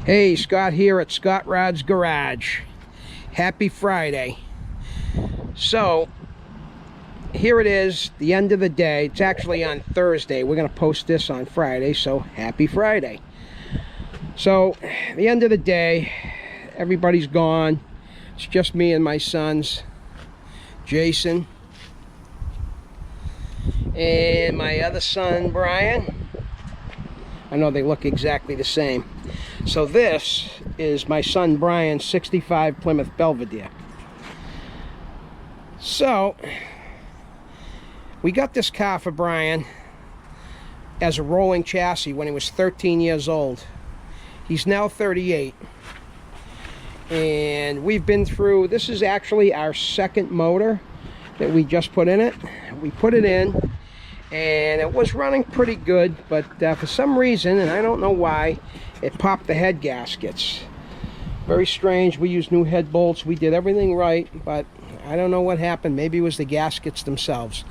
Hey, Scott here at Scott Rod's Garage. Happy Friday. So, here it is, the end of the day. It's actually on Thursday. We're going to post this on Friday, so happy Friday. So, the end of the day, everybody's gone. It's just me and my sons, Jason, and my other son, Brian. I know they look exactly the same. So this is my son Brian's 65 Plymouth Belvedere. So we got this car for Brian as a rolling chassis when he was 13 years old. He's now 38. And we've been through, this is actually our second motor that we just put in it. We put it in and it was running pretty good, but for some reason, and I don't know why, it popped the head gaskets. Very strange. We used new head bolts. We did everything right, but I don't know what happened. Maybe it was the gaskets themselves.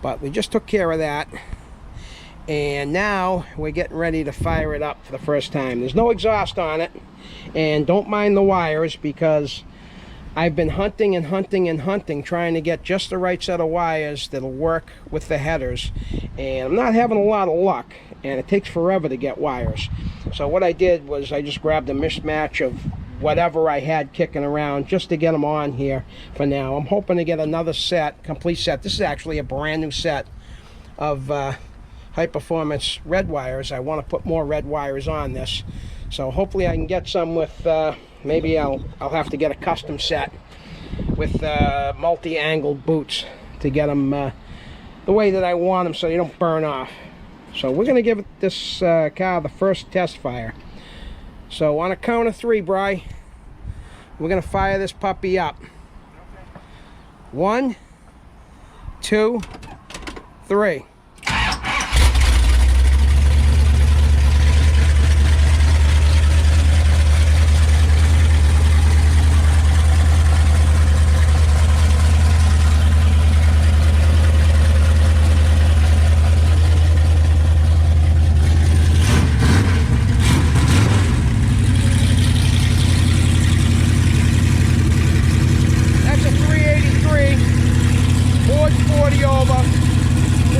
But we just took care of that. And now we're getting ready to fire it up for the first time. There's no exhaust on it. And don't mind the wires, because I've been hunting and hunting and hunting, trying to get just the right set of wires that'll work with the headers. And I'm not having a lot of luck, and it takes forever to get wires. So what I did was I just grabbed a mismatch of whatever I had kicking around just to get them on here for now. I'm hoping to get another set, complete set. This is actually a brand new set of high performance red wires. I want to put more red wires on this. So hopefully I can get some with, maybe I'll have to get a custom set with multi-angled boots to get them the way that I want them so they don't burn off. So we're going to give this car the first test fire. So on a count of three, Bri, we're going to fire this puppy up. 1, 2, 3.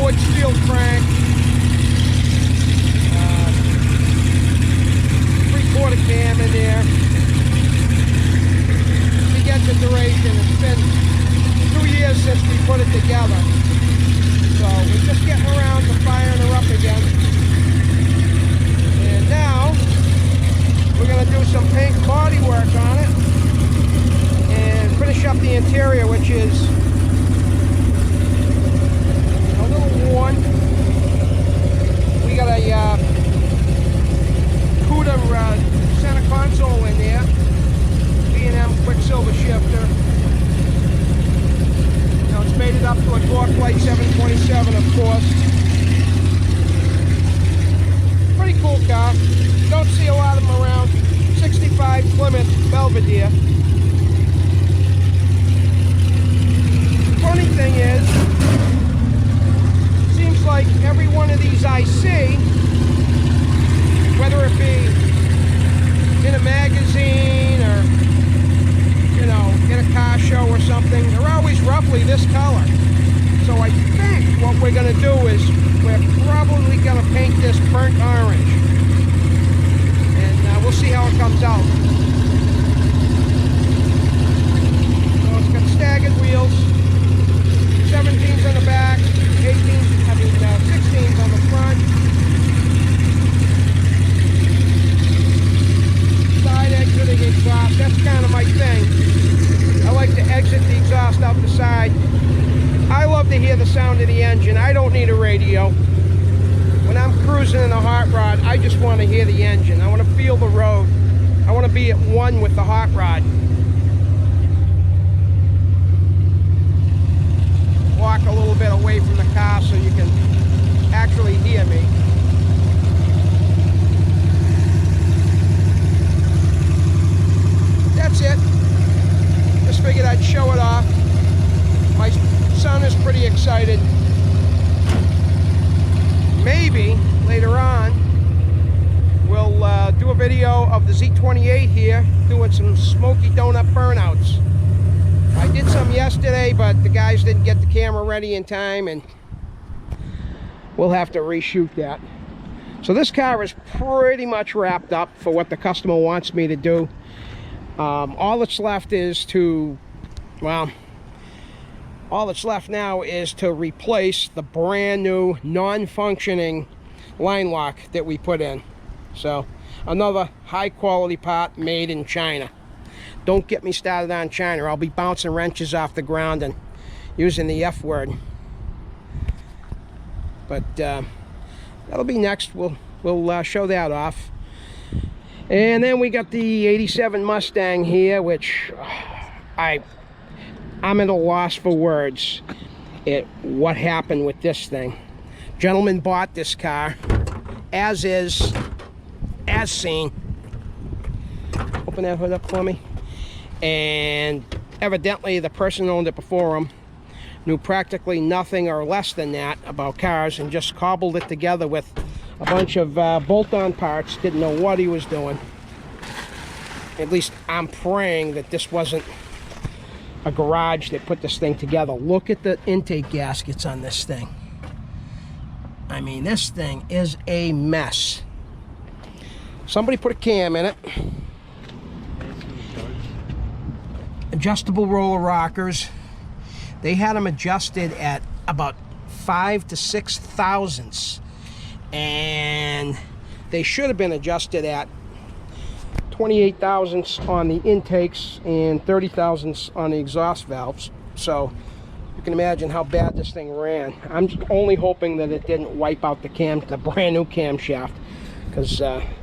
Steel crank, 3/4 cam in there. To get the duration, it's been 2 years since we put it together, so we're just getting around to firing her up again. And now we're going to do some paint and body work on it and finish up the interior, which is worn. We got a Cuda center console in there, B&M Quicksilver shifter. Now it's made it up to a torque light 727, of course. Pretty cool car. Don't see a lot of them around. 65 Plymouth Belvedere. Funny thing is, like every one of these I see, whether it be in a magazine or, you know, in a car show or something, they're always roughly this color. So I think what we're going to do is we're probably going to paint this burnt orange, and we'll see how it comes out. So it's got staggered wheels, 17s on the back, 16s on the front. Side exiting exhaust, that's kind of my thing. I like to exit the exhaust out the side. I love to hear the sound of the engine. I don't need a radio. When I'm cruising in a hot rod, I just want to hear the engine. I want to feel the road. I want to be at one with the hot rod. Walk a little bit away from the car so you can actually hear me. That's it. Just figured I'd show it off. My son is pretty excited. Maybe later on we'll do a video video of the Z28 here doing some smoky donut burnouts. I did some yesterday, but the guys didn't get the camera ready in time, and we'll have to reshoot that. So this car is pretty much wrapped up for what the customer wants me to do. All that's left is to, well, all that's left now is to replace the brand new non-functioning line lock that we put in. So another high quality part made in China. Don't get me started on China. I'll be bouncing wrenches off the ground and using the F word. But that'll be next. We'll show that off. And then we got the 87 Mustang here, which I'm at a loss for words at what happened with this thing. Gentleman bought this car as is, as seen. Open that hood up for me. And evidently the person who owned it before him knew practically nothing or less than that about cars, and just cobbled it together with a bunch of bolt-on parts. Didn't know what he was doing. At least I'm praying that this wasn't a garage that put this thing together. Look at the intake gaskets on this thing. I mean, this thing is a mess. Somebody put a cam in it. Adjustable roller rockers. They had them adjusted at about 5 to 6 thousandths, and they should have been adjusted at 28 thousandths on the intakes and 30 thousandths on the exhaust valves. So you can imagine how bad this thing ran. I'm only hoping that it didn't wipe out the brand new camshaft, because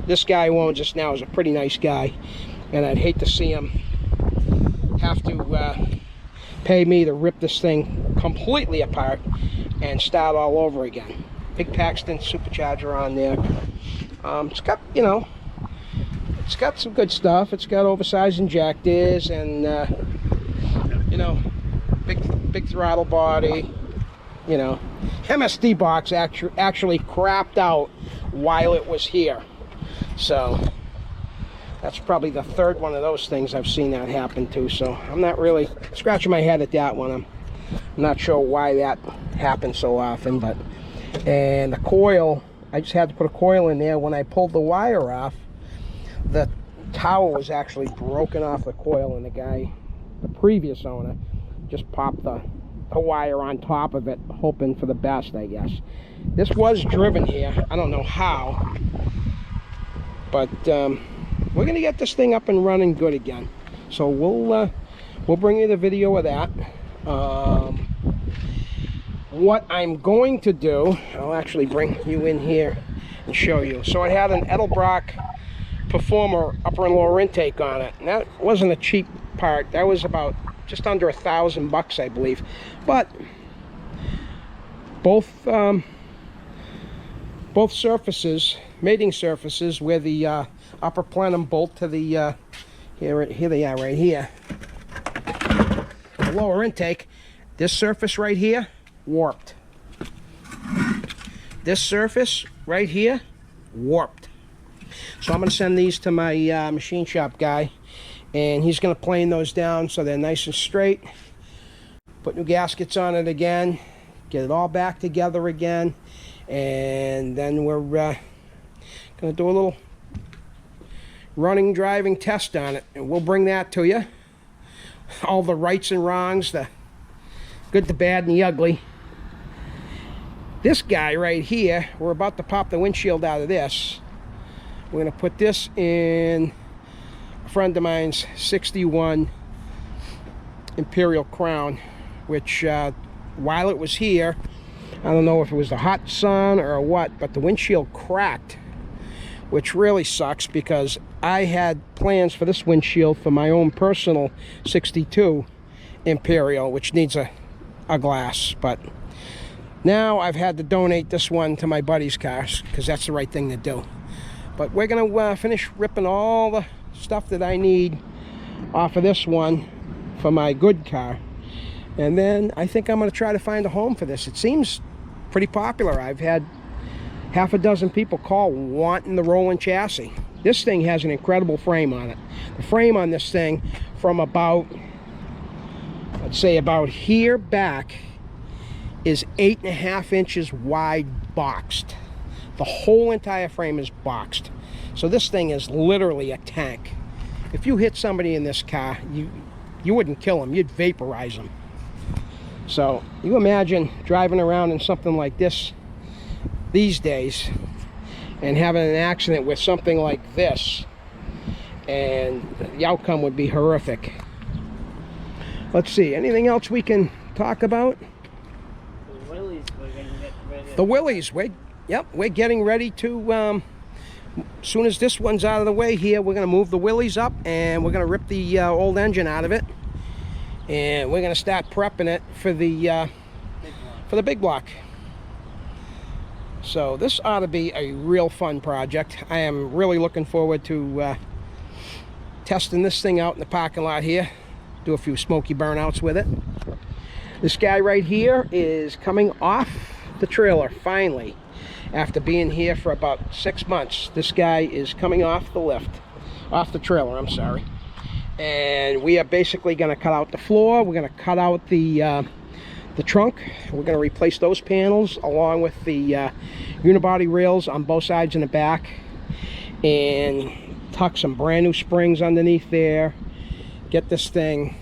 this guy who owns us now is a pretty nice guy, and I'd hate to see him have to pay me to rip this thing completely apart and start all over again. Big Paxton supercharger on there. It's got, you know, it's got some good stuff. It's got oversized injectors and you know, big throttle body. You know, MSD box actually crapped out while it was here. So that's probably the third one of those things I've seen that happen to. So I'm not really scratching my head at that one. I'm not sure why that happens so often. But, and the coil, I just had to put a coil in there. When I pulled the wire off, the tower was actually broken off the coil, and the previous owner, just popped the wire on top of it, hoping for the best, I guess. This was driven here. I don't know how, but we're gonna get this thing up and running good again. So we'll bring you the video of that. What I'm going to do, I'll actually bring you in here and show you. So I had an Edelbrock Performer upper and lower intake on it, and that wasn't a cheap part. That was about just under $1,000, I believe. But both surfaces, mating surfaces, where the upper plenum bolt to the here they are right here, the lower intake, this surface right here warped. This surface right here warped. So I'm going to send these to my machine shop guy, and he's going to plane those down so they're nice and straight. Put new gaskets on it again, get it all back together again, and then we're going to do a little running, driving test on it, and we'll bring that to you. All the rights and wrongs, the good, the bad, and the ugly. This guy right here, we're about to pop the windshield out of this. We're going to put this in a friend of mine's 61 Imperial Crown, which while it was here, I don't know if it was the hot sun or what, but the windshield cracked, which really sucks, because I had plans for this windshield for my own personal 62 Imperial, which needs a glass. But now I've had to donate this one to my buddy's cars, because that's the right thing to do. But we're going to finish ripping all the stuff that I need off of this one for my good car. And then I think I'm going to try to find a home for this. It seems pretty popular. I've had half a dozen people call wanting the rolling chassis. This thing has an incredible frame on it. The frame on this thing, from about, let's say about here back, is 8.5 inches wide, boxed. The whole entire frame is boxed. So this thing is literally a tank. If you hit somebody in this car, you wouldn't kill them, you'd vaporize them. So you imagine driving around in something like this these days and having an accident with something like this, and the outcome would be horrific. Let's see, anything else we can talk about? The Willies, we're going to get ready. The Willies, we're getting ready to, as soon as this one's out of the way here, we're going to move the Willies up, and we're going to rip the old engine out of it, and we're going to start prepping it for the big block. So this ought to be a real fun project. I am really looking forward to testing this thing out in the parking lot here. Do a few smoky burnouts with it. This guy right here is coming off the trailer finally. After being here for about 6 months, this guy is coming off the trailer, I'm sorry. And we are basically going to cut out the floor. We're going to cut out the trunk. We're going to replace those panels along with the unibody rails on both sides and the back, and tuck some brand new springs underneath there. Get this thing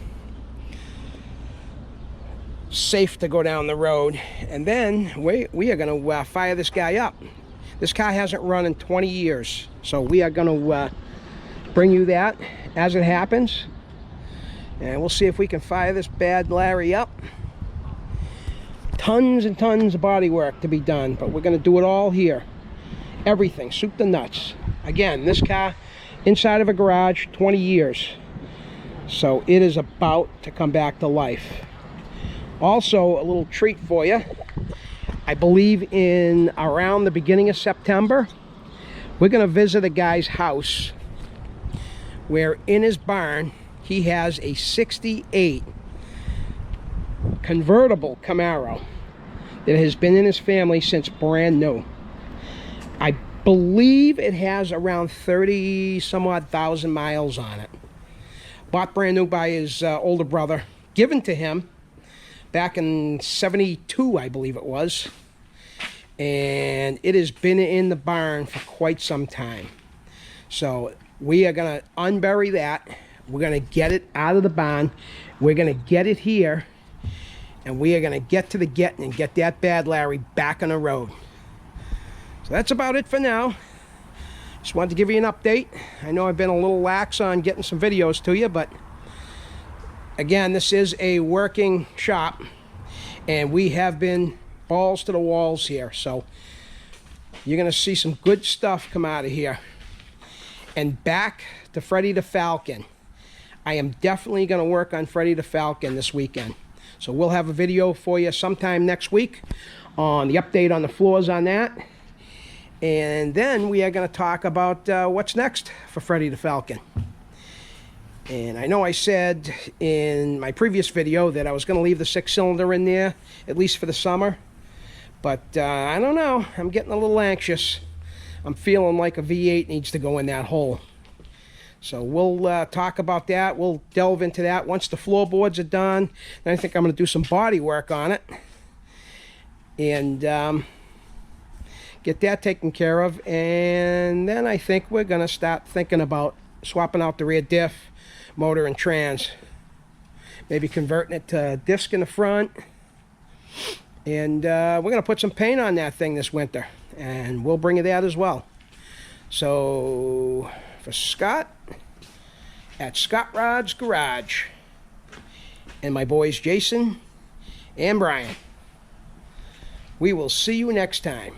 safe to go down the road, and then we are going to fire this guy up. This car hasn't run in 20 years, so we are going to bring you that as it happens, and we'll see if we can fire this bad Larry up. Tons and tons of body work to be done, but we're going to do it all here. Everything, soup to nuts. Again, this car inside of a garage, 20 years, so it is about to come back to life. Also, a little treat for you. I believe in around the beginning of September, we're going to visit a guy's house where in his barn he has a 68 convertible Camaro that has been in his family since brand new. I believe it has around 30 some odd thousand miles on it. Bought brand new by his older brother, given to him back in 72, I believe it was, and it has been in the barn for quite some time. So we are going to unbury that. We're going to get it out of the barn. We're going to get it here, and we are going to get to the getting and get that bad Larry back on the road. So that's about it for now. Just wanted to give you an update. I know I've been a little lax on getting some videos to you, but again, this is a working shop, and we have been balls to the walls here. So you're going to see some good stuff come out of here. And back to Freddy the Falcon. I am definitely going to work on Freddy the Falcon this weekend. So we'll have a video for you sometime next week on the update on the floors on that. And then we are going to talk about what's next for Freddy the Falcon. And I know I said in my previous video that I was going to leave the 6-cylinder in there, at least for the summer. But I don't know. I'm getting a little anxious. I'm feeling like a V8 needs to go in that hole. So we'll talk about that. We'll delve into that once the floorboards are done. Then I think I'm going to do some body work on it. And get that taken care of. And then I think we're going to start thinking about swapping out the rear diff, motor, and trans. Maybe converting it to disc in the front. And we're going to put some paint on that thing this winter. And we'll bring you that as well. So for Scott at Scott Rod's Garage, and my boys Jason and Brian, we will see you next time.